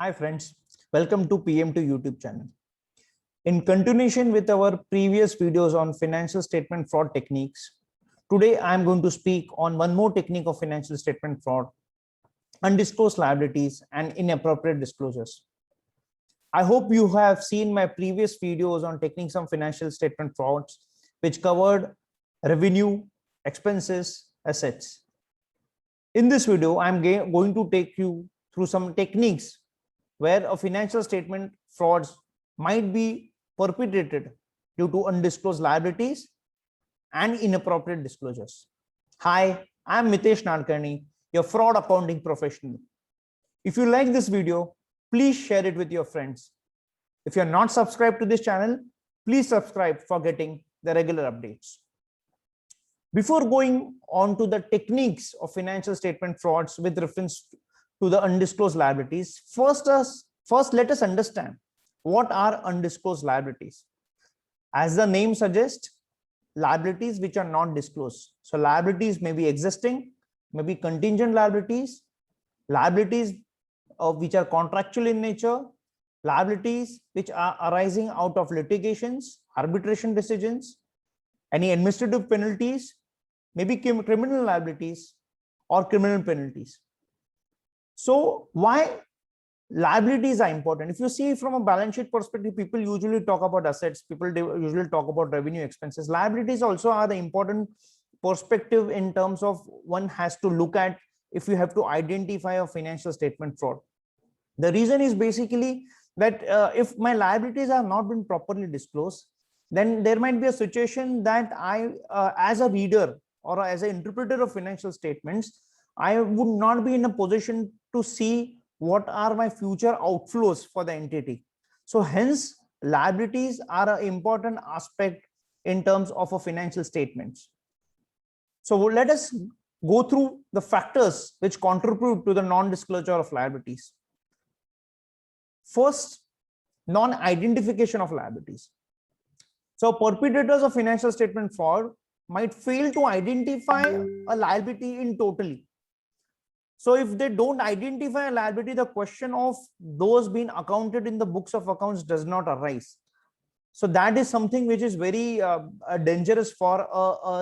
Hi friends, welcome to PM2 YouTube channel. In continuation with our previous videos on financial statement fraud techniques, today I am going to speak on one more technique of financial statement fraud, undisclosed liabilities and inappropriate disclosures. I hope you have seen my previous videos on techniques of financial statement frauds, which covered revenue, expenses, assets. In this video, I'm going to take you through some techniques where a financial statement frauds might be perpetrated due to undisclosed liabilities and inappropriate disclosures. Hi, I'm Mitesh Nadkarni, your fraud accounting professional. If you like this video, please share it with your friends. If you're not subscribed to this channel, please subscribe for getting the regular updates. Before going on to the techniques of financial statement frauds with reference to the undisclosed liabilities, first let us understand what are undisclosed liabilities. As the name suggests, liabilities which are not disclosed. So liabilities may be existing, maybe contingent liabilities, liabilities which are contractual in nature, liabilities which are arising out of litigations, arbitration decisions, any administrative penalties, maybe criminal liabilities or criminal penalties. So why liabilities are important? If you see from a balance sheet perspective, people usually talk about assets, people usually talk about revenue, expenses. Liabilities also are the important perspective in terms of one has to look at if you have to identify a financial statement fraud. The reason is basically that if my liabilities have not been properly disclosed, then there might be a situation that I, as a reader or as an interpreter of financial statements, I would not be in a position to see what are my future outflows for the entity. So hence, liabilities are an important aspect in terms of a financial statements. So let us go through the factors which contribute to the non-disclosure of liabilities. First, non-identification of liabilities. So perpetrators of financial statement fraud might fail to identify a liability in totally. So if they don't identify a liability, the question of those being accounted in the books of accounts does not arise. So that is something which is very dangerous for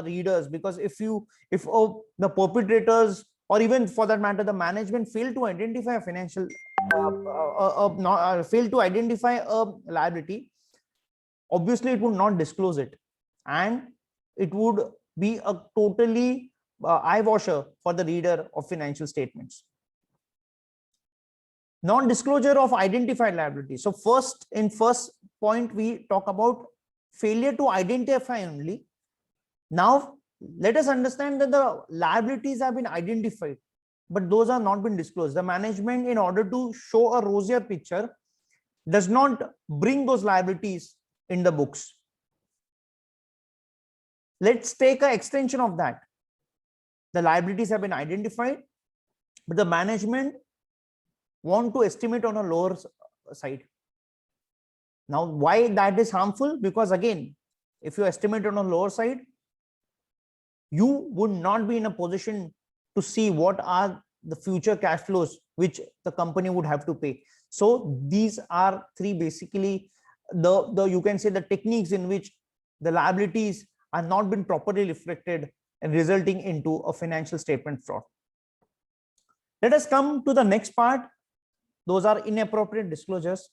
readers, because if the perpetrators, or even for that matter the management, fail to identify a financial fail to identify a liability, obviously it would not disclose it, and it would be a totally eye washer for the reader of financial statements. Non-disclosure of identified liabilities. So first point we talk about failure to identify only. Now let us understand that the liabilities have been identified, but those are not been disclosed. The management, in order to show a rosier picture, does not bring those liabilities in the books. Let's take an extension of that. The liabilities have been identified, but the management want to estimate on a lower side. Now, why that is harmful? Because again, if you estimate on a lower side, you would not be in a position to see what are the future cash flows which the company would have to pay. So these are three basically the you can say the techniques in which the liabilities are not been properly reflected and resulting into a financial statement fraud. Let us come to the next part. Those are inappropriate disclosures.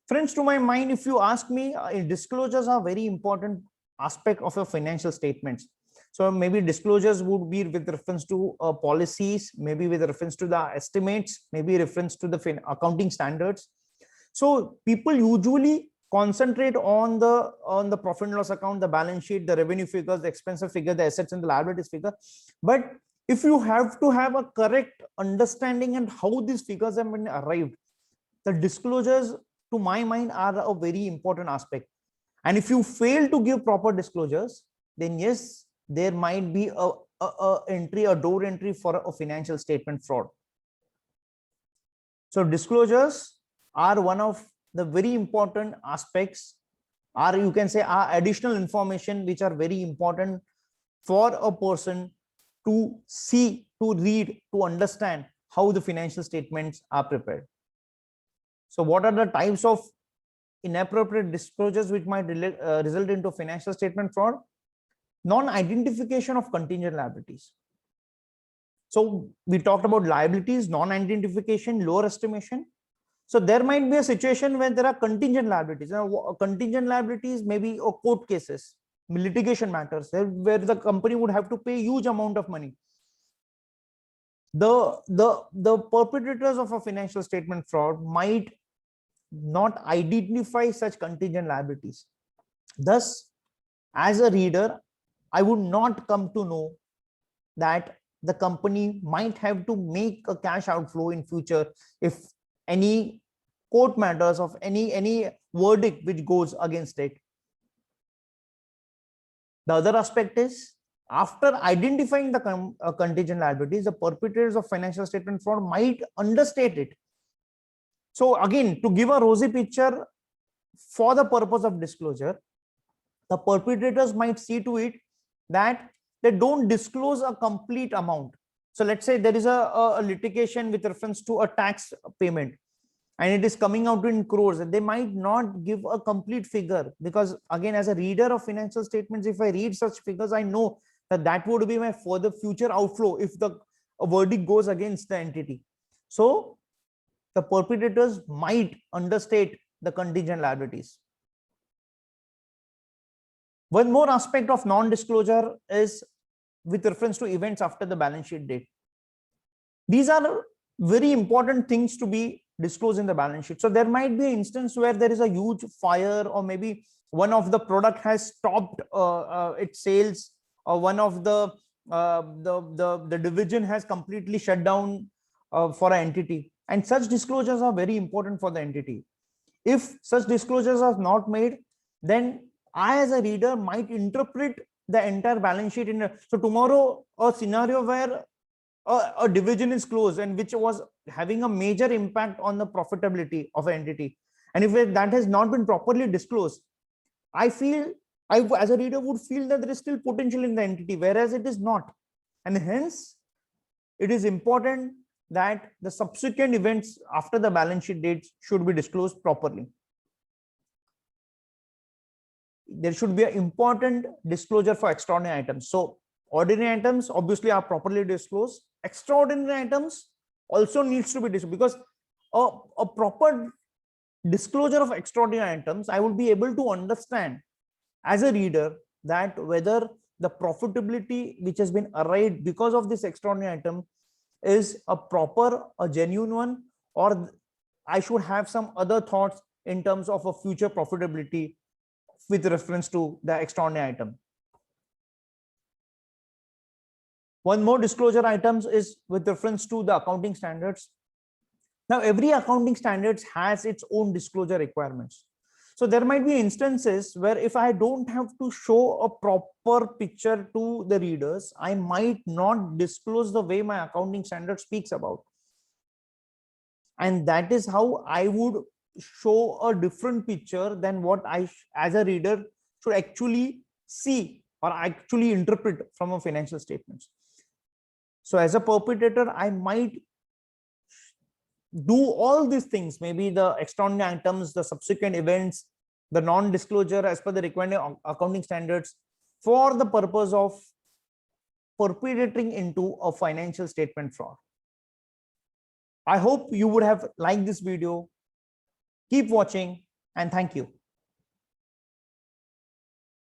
Friends, to my mind, if you ask me, disclosures are very important aspect of your financial statements. So maybe disclosures would be with reference to policies, maybe with reference to the estimates, maybe reference to the accounting standards. So people usually concentrate on the profit and loss account, the balance sheet, the revenue figures, the expense figure, the assets and the liabilities figure. But if you have to have a correct understanding and how these figures have been arrived, the disclosures, to my mind, are a very important aspect. And if you fail to give proper disclosures, then yes, there might be a door entry for a financial statement fraud. So disclosures are one of the very important aspects, or you can say are additional information which are very important for a person to see, to read, to understand how the financial statements are prepared. So what are the types of inappropriate disclosures which might result into financial statement fraud? Non-identification of contingent liabilities. So we talked about liabilities, non-identification, lower estimation. So there might be a situation where there are contingent liabilities. Now, contingent liabilities may be court cases, litigation matters, where the company would have to pay huge amount of money. The perpetrators of a financial statement fraud might not identify such contingent liabilities. Thus, as a reader, I would not come to know that the company might have to make a cash outflow in future if any court matters of any verdict which goes against it. The other aspect is, after identifying the contingent liabilities, the perpetrators of financial statement fraud might understate it. So again, to give a rosy picture for the purpose of disclosure, the perpetrators might see to it that they don't disclose a complete amount. So let's say there is a litigation with reference to a tax payment and it is coming out in crores, and they might not give a complete figure, because again, as a reader of financial statements, if I read such figures, I know that that would be my further future outflow if the verdict goes against the entity. So the perpetrators might understate the contingent liabilities. One more aspect of non-disclosure is with reference to events after the balance sheet date. These are very important things to be disclosed in the balance sheet. So there might be an instance where there is a huge fire, or maybe one of the product has stopped its sales, or one of the division has completely shut down for an entity, and such disclosures are very important for the entity. If such disclosures are not made, then I as a reader might interpret the entire balance sheet in so tomorrow a scenario where a division is closed and which was having a major impact on the profitability of an entity, and if that has not been properly disclosed, I feel I as a reader would feel that there is still potential in the entity, whereas it is not, and hence it is important that the subsequent events after the balance sheet dates should be disclosed properly. There should be an important disclosure for extraordinary items. So ordinary items obviously are properly disclosed. Extraordinary items also needs to be disclosed, because a proper disclosure of extraordinary items, I would be able to understand as a reader that whether the profitability which has been arrived because of this extraordinary item is a proper, a genuine one, or I should have some other thoughts in terms of a future profitability with reference to the extraordinary item. One more disclosure items is with reference to the accounting standards. Now, every accounting standards has its own disclosure requirements. So there might be instances where if I don't have to show a proper picture to the readers, I might not disclose the way my accounting standard speaks about. And that is how I would show a different picture than what I as a reader should actually see or actually interpret from a financial statements. So as a perpetrator, I might do all these things, maybe the extraordinary items, the subsequent events, the non-disclosure as per the required accounting standards, for the purpose of perpetrating into a financial statement fraud. I hope you would have liked this video. Keep watching, and thank you.